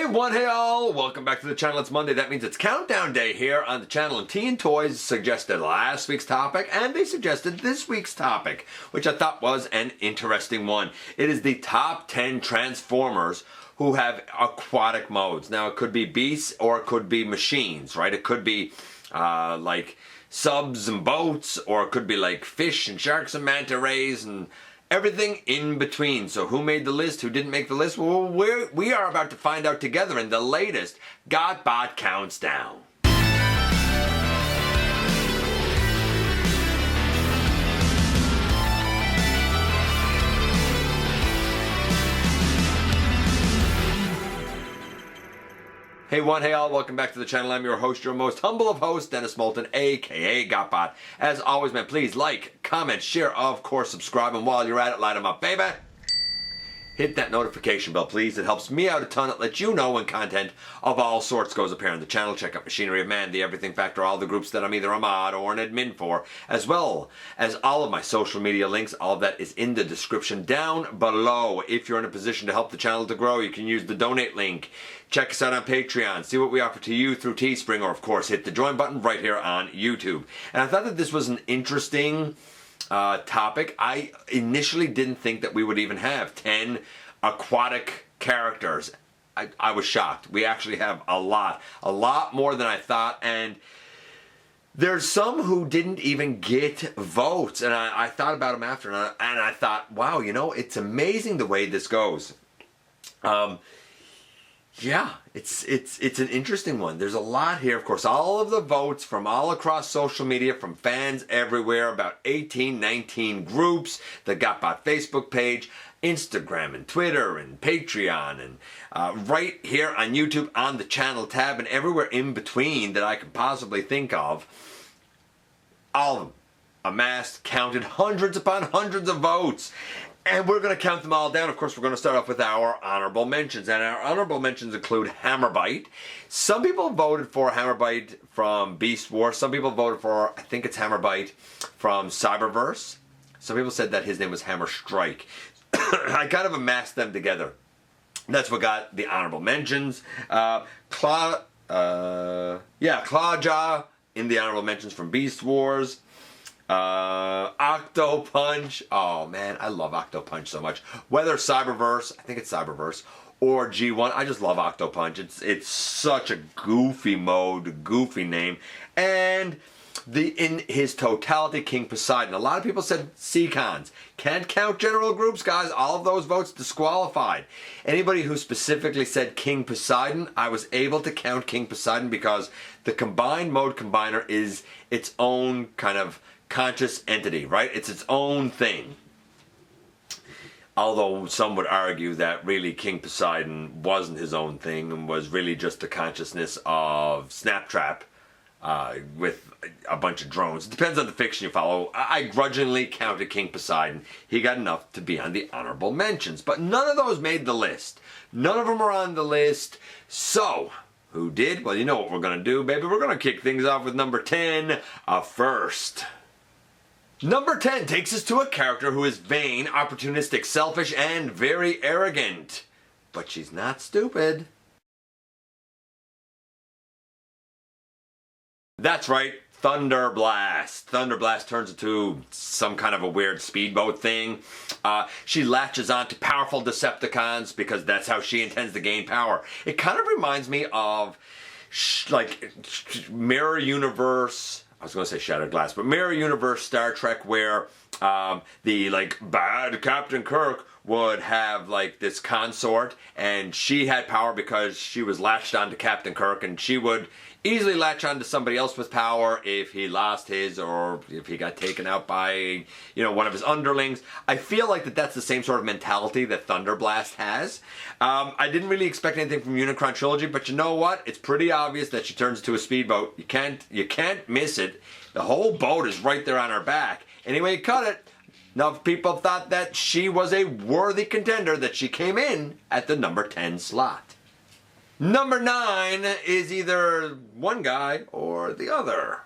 Hey all, welcome back to the channel. It's Monday. That means it's countdown day here on the channel, and T and Toys suggested last week's topic and they suggested this week's topic, which I thought was an interesting one. It is the top 10 Transformers who have aquatic modes. Now it could be beasts or it could be machines, right? It could be like subs and boats, or it could be like fish and sharks and manta rays and everything in between. So who made the list? Who didn't make the list? Well, we are about to find out together in the latest GotBot Counts Down. Hey all, welcome back to the channel. I'm your host, your most humble of hosts, Dennis Moulton, aka GotBot. As always, man, please like, comment, share, of course, subscribe, and while you're at it, light them up, baby. Hit that notification bell, please. It helps me out a ton. It lets you know when content of all sorts goes up here on the channel. Check out Machinery of Man, The Everything Factor, all the groups that I'm either a mod or an admin for, as well as all of my social media links. All of that is in the description down below. If you're in a position to help the channel to grow, you can use the donate link. Check us out on Patreon. See what we offer to you through Teespring, or of course hit the join button right here on YouTube. And I thought that this was an interesting topic. I initially didn't think that we would even have 10 aquatic characters. I was shocked. We actually have a lot more than I thought, and there's some who didn't even get votes, and I thought about them after, and I thought, wow, you know, it's amazing the way this goes. Yeah, it's an interesting one. There's a lot here. Of course, all of the votes from all across social media, from fans everywhere, about 18, 19 groups, the GotBot Facebook page, Instagram and Twitter and Patreon, and right here on YouTube on the channel tab, and everywhere in between that I could possibly think of. All of them amassed, counted hundreds upon hundreds of votes. And we're going to count them all down. Of course, we're going to start off with our honorable mentions. And our honorable mentions include Hammerbyte. Some people voted for Hammerbyte from Beast Wars. Some people voted for, I think it's Hammerbyte from Cyberverse. Some people said that his name was Hammer Strike. I kind of amassed them together. That's what got the honorable mentions. Clawjaw in the honorable mentions from Beast Wars. Octo Punch. Oh man, I love Octo Punch so much. Whether Cyberverse, I think it's Cyberverse, or G1, I just love Octo Punch. It's such a goofy mode, goofy name. And in his totality, King Poseidon. A lot of people said Seacons. Can't count general groups, guys. All of those votes disqualified. Anybody who specifically said King Poseidon, I was able to count King Poseidon because the combined mode combiner is its own kind of conscious entity, right? It's its own thing. Although some would argue that really King Poseidon wasn't his own thing and was really just the consciousness of Snaptrap with a bunch of drones. It depends on the fiction you follow. I grudgingly counted King Poseidon. He got enough to be on the honorable mentions, but none of those made the list. None of them are on the list. So who did? Well, you know what we're going to do, baby. We're going to kick things off with number 10 first. Number 10 takes us to a character who is vain, opportunistic, selfish, and very arrogant. But she's not stupid. That's right, Thunderblast. Thunderblast turns into some kind of a weird speedboat thing. She latches on to powerful Decepticons because that's how she intends to gain power. It kind of reminds me of like Mirror Universe. I was going to say Shattered Glass, but Mirror Universe Star Trek, where the like bad Captain Kirk would have like this consort, and she had power because she was latched onto Captain Kirk, and she would easily latch onto somebody else with power if he lost his, or if he got taken out by, you know, one of his underlings. I feel like that's the same sort of mentality that Thunderblast has. I didn't really expect anything from Unicron Trilogy, but you know what? It's pretty obvious that she turns into a speedboat. You can't miss it. The whole boat is right there on her back. Anyway, you cut it. Enough people thought that she was a worthy contender that she came in at the number 10 slot. Number 9 is either one guy or the other.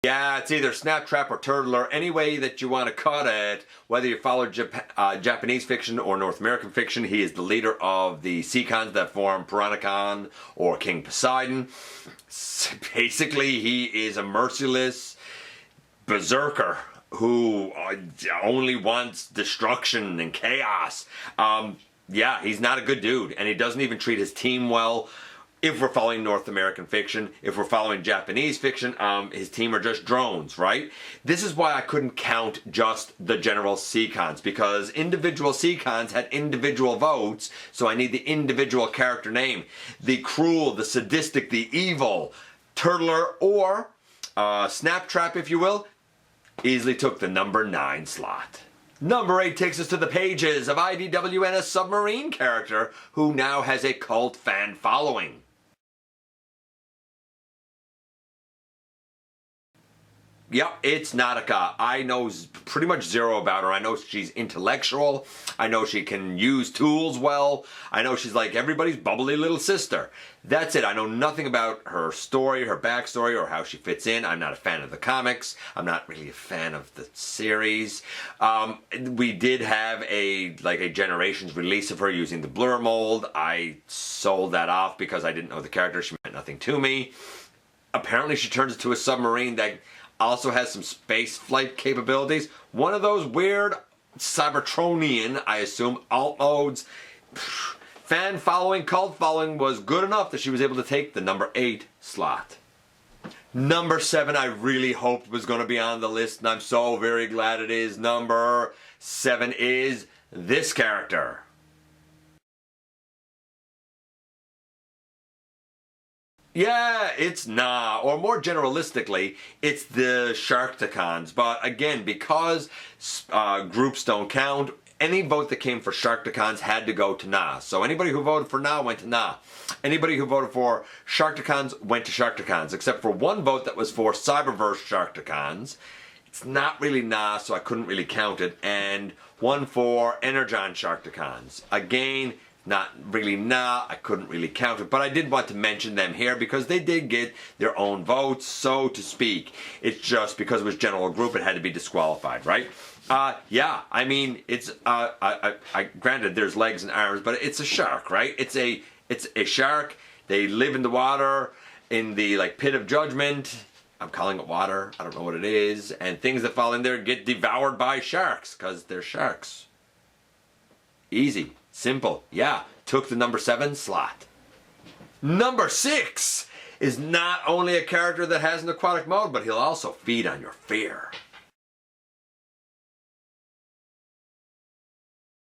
Yeah, it's either Snap Trap or Turtler, any way that you want to cut it. Whether you follow Japanese fiction or North American fiction, he is the leader of the Seacons that form Piranhacon or King Poseidon. Basically, he is a merciless berserker who only wants destruction and chaos. Yeah, he's not a good dude, and he doesn't even treat his team well. If we're following North American fiction, if we're following Japanese fiction, his team are just drones, right? This is why I couldn't count just the general Seacons, because individual Seacons had individual votes, so I need the individual character name. The cruel, the sadistic, the evil, Turtler or Snap Trap, if you will, easily took the number 9 slot. Number 8 takes us to the pages of IDW and a submarine character who now has a cult fan following. Yep, it's Nautica. I know pretty much zero about her. I know she's intellectual. I know she can use tools well. I know she's like everybody's bubbly little sister. That's it. I know nothing about her story, her backstory, or how she fits in. I'm not a fan of the comics. I'm not really a fan of the series. We did have a Generations release of her using the blur mold. I sold that off because I didn't know the character. She meant nothing to me. Apparently she turns into a submarine that also has some space flight capabilities. One of those weird Cybertronian, I assume, alt modes. Fan following, cult following was good enough that she was able to take the number 8 slot. Number 7 I really hoped was going to be on the list, and I'm so very glad it is. Number 7 is this character. Yeah, it's nah, or more generalistically, it's the Sharkticons. But again, because groups don't count, any vote that came for Sharkticons had to go to nah. So anybody who voted for nah went to nah. Anybody who voted for Sharkticons went to Sharkticons, except for one vote that was for Cyberverse Sharkticons. It's not really nah, so I couldn't really count it. And one for Energon Sharkticons. Again, not really nah, I couldn't really count it, but I did want to mention them here because they did get their own votes, so to speak. It's just because it was general group, it had to be disqualified, right? Yeah, I mean, it's, granted there's legs and arms, but it's a shark, right? It's a shark. They live in the water, in the, pit of judgment. I'm calling it water. I don't know what it is. And things that fall in there get devoured by sharks, because they're sharks. Easy. Simple. Yeah, took the number 7 slot. Number 6 is not only a character that has an aquatic mode, but he'll also feed on your fear.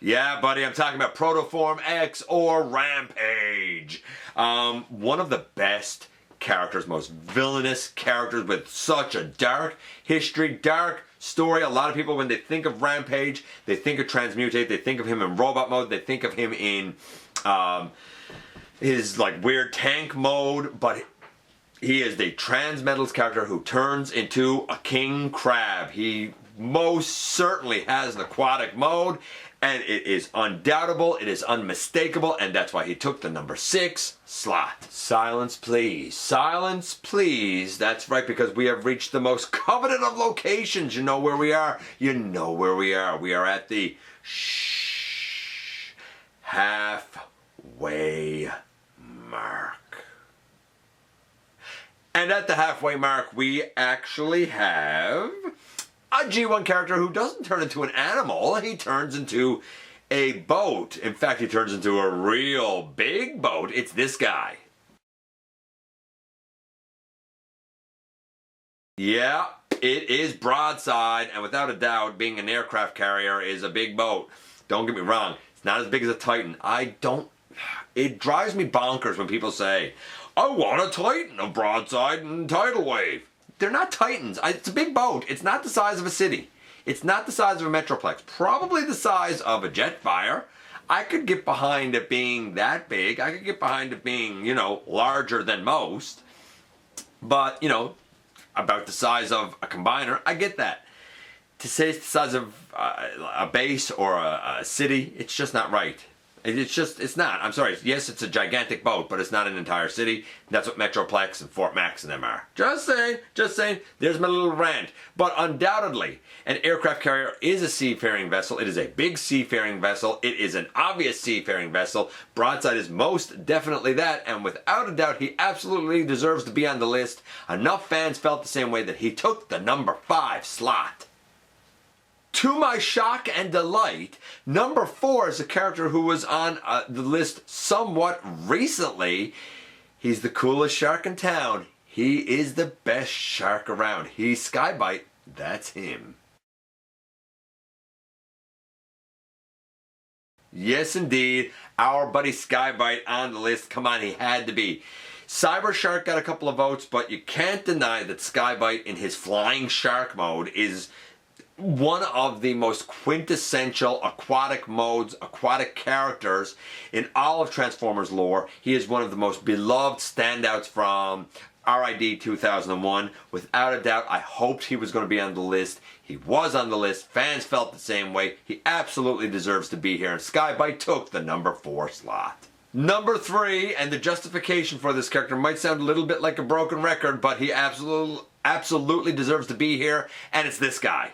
Yeah, buddy, I'm talking about Protoform X or Rampage. One of the best characters, most villainous characters with such a dark history, dark story. A lot of people, when they think of Rampage, they think of Transmutate, they think of him in robot mode, they think of him in his weird tank mode, but he is the Transmetals character who turns into a king crab. He most certainly has an aquatic mode, and it is undoubtable, it is unmistakable, and that's why he took the number 6 slot. Silence, please. Silence, please. That's right, because we have reached the most coveted of locations. You know where we are? You know where we are. We are at the halfway mark. And at the halfway mark, we actually have a G1 character who doesn't turn into an animal, he turns into a boat. In fact, he turns into a real big boat. It's this guy. Yeah, it is Broadside, and without a doubt, being an aircraft carrier is a big boat. Don't get me wrong, it's not as big as a Titan. It drives me bonkers when people say, I want a Titan, a Broadside and Tidal Wave. They're not Titans. It's a big boat. It's not the size of a city. It's not the size of a Metroplex. Probably the size of a Jetfire. I could get behind it being that big. I could get behind it being, larger than most. But, about the size of a combiner, I get that. To say it's the size of a base or a city, it's just not right. It's not. I'm sorry. Yes, it's a gigantic boat, but it's not an entire city. That's what Metroplex and Fort Max and them are. Just saying, just saying. There's my little rant. But undoubtedly, an aircraft carrier is a seafaring vessel. It is a big seafaring vessel. It is an obvious seafaring vessel. Broadside is most definitely that, and without a doubt, he absolutely deserves to be on the list. Enough fans felt the same way that he took the number 5 slot. To my shock and delight, number 4 is a character who was on the list somewhat recently. He's the coolest shark in town. He is the best shark around. He's Sky-Byte. That's him. Yes, indeed. Our buddy Sky-Byte on the list. Come on, he had to be. Cyber Shark got a couple of votes, but you can't deny that Sky-Byte in his flying shark mode is one of the most quintessential aquatic modes, aquatic characters in all of Transformers lore. He is one of the most beloved standouts from RID 2001. Without a doubt, I hoped he was going to be on the list. He was on the list. Fans felt the same way. He absolutely deserves to be here, and Sky-Byte took the number 4 slot. Number 3, and the justification for this character might sound a little bit like a broken record, but he absolutely deserves to be here, and it's this guy.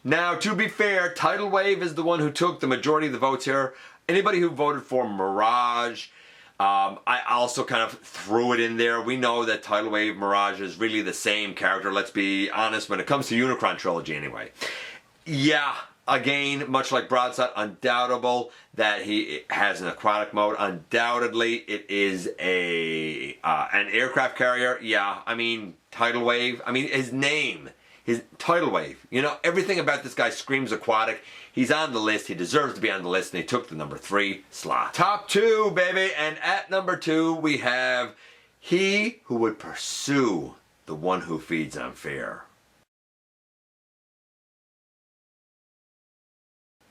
Now, to be fair, Tidal Wave is the one who took the majority of the votes here. Anybody who voted for Mirage, I also kind of threw it in there. We know that Tidal Wave, Mirage is really the same character, let's be honest, when it comes to Unicron Trilogy anyway. Yeah, again, much like Broadside, undoubtable that he has an aquatic mode. Undoubtedly, it is an aircraft carrier. Yeah, I mean, Tidal Wave, I mean, his name. His Tidal Wave. You know, everything about this guy screams aquatic. He's on the list. He deserves to be on the list, and he took the number 3 slot. Top 2, baby. And at number 2, we have he who would pursue the one who feeds on fear.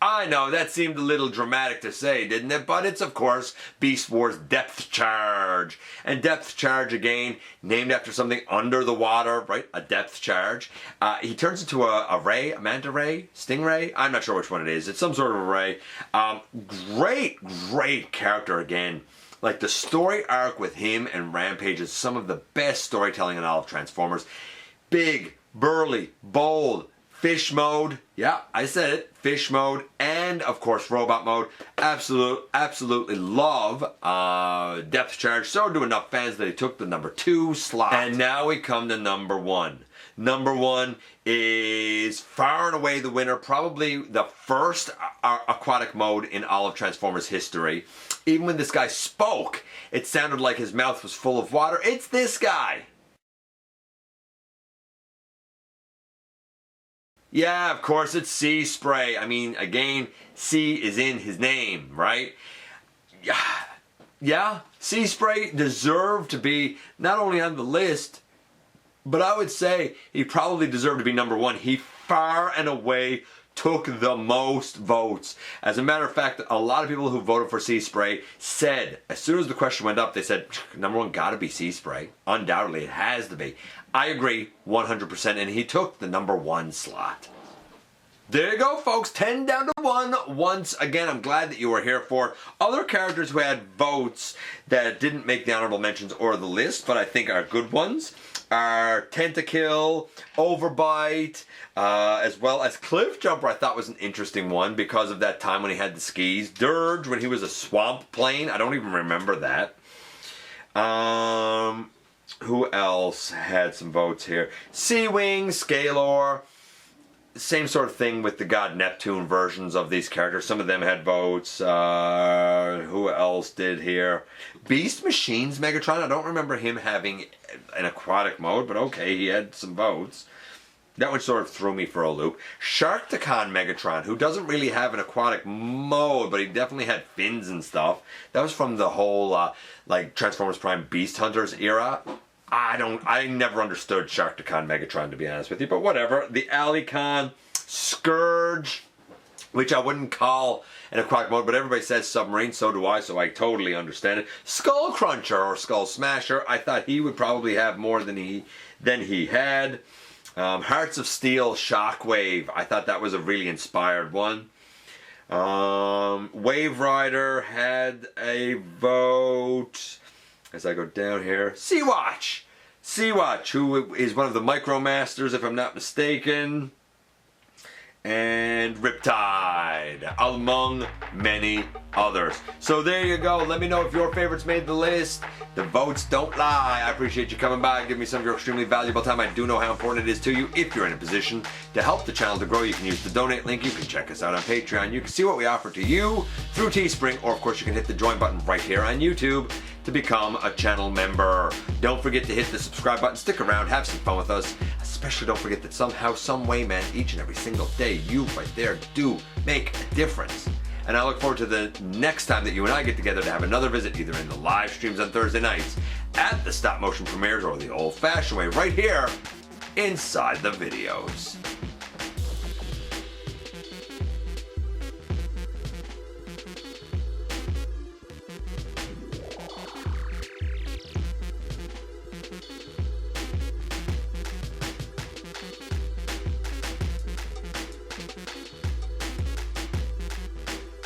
I know, that seemed a little dramatic to say, didn't it? But it's, of course, Beast Wars Depth Charge. And Depth Charge, again, named after something under the water, right? A depth charge. He turns into a ray, a manta ray, stingray? I'm not sure which one it is. It's some sort of a ray. Great character, again. Like, the story arc with him and Rampage is some of the best storytelling in all of Transformers. Big, burly, bold, fish mode, yeah, I said it, fish mode, and of course robot mode. Absolutely love Depth Charge. So do enough fans that he took the number 2 slot. And now we come to number 1. Number 1 is far and away the winner, probably the first aquatic mode in all of Transformers history. Even when this guy spoke, it sounded like his mouth was full of water. It's this guy. Yeah, of course, it's Sea Spray. I mean, again, sea is in his name, right? Yeah, Sea Spray deserved to be not only on the list, but I would say he probably deserved to be number 1. He far and away took the most votes. As a matter of fact, a lot of people who voted for Sea Spray said, as soon as the question went up, they said, number 1 gotta be Sea Spray. Undoubtedly, it has to be. I agree 100%, and he took the number 1 slot. There you go, folks. 10 down to 1. Once again, I'm glad that you were here for it. Other characters who had votes that didn't make the honorable mentions or the list, but I think are good ones, are Tentakill, Overbite, as well as Cliff Jumper. I thought was an interesting one because of that time when he had the skis. Dirge when he was a swamp plane. I don't even remember that. Who else had some votes here? Seawing, Scalor. Same sort of thing with the God Neptune versions of these characters. Some of them had votes. Who else did here? Beast Machines Megatron. I don't remember him having an aquatic mode, but okay, he had some votes. That one sort of threw me for a loop. Sharkticon Megatron, who doesn't really have an aquatic mode, but he definitely had fins and stuff. That was from the whole like Transformers Prime Beast Hunters era. I never understood Sharkticon Megatron, to be honest with you, but whatever. The Alicon, Scourge, which I wouldn't call an aquatic mode, but everybody says submarine, so do I, so I totally understand it. Skull Cruncher or Skull Smasher, I thought he would probably have more than he had. Hearts of Steel Shockwave. I thought that was a really inspired one. Wave Rider had a vote. As I go down here, Sea-Watch, who is one of the Micromasters, if I'm not mistaken, and Riptide, among many others. So there you go. Let me know if your favorites made the list. The votes don't lie. I appreciate you coming by and giving me some of your extremely valuable time. I do know how important it is to you. If you're in a position to help the channel to grow, you can use the donate link. You can check us out on Patreon. You can see what we offer to you through Teespring, or of course you can hit the join button right here on YouTube to become a channel member. Don't forget to hit the subscribe button. Stick around, have some fun with us. Especially don't forget that somehow, some way, man, each and every single day, you right there do make a difference. And I look forward to the next time that you and I get together to have another visit, either in the live streams on Thursday nights, at the stop motion premieres, or the old fashioned way right here inside the videos.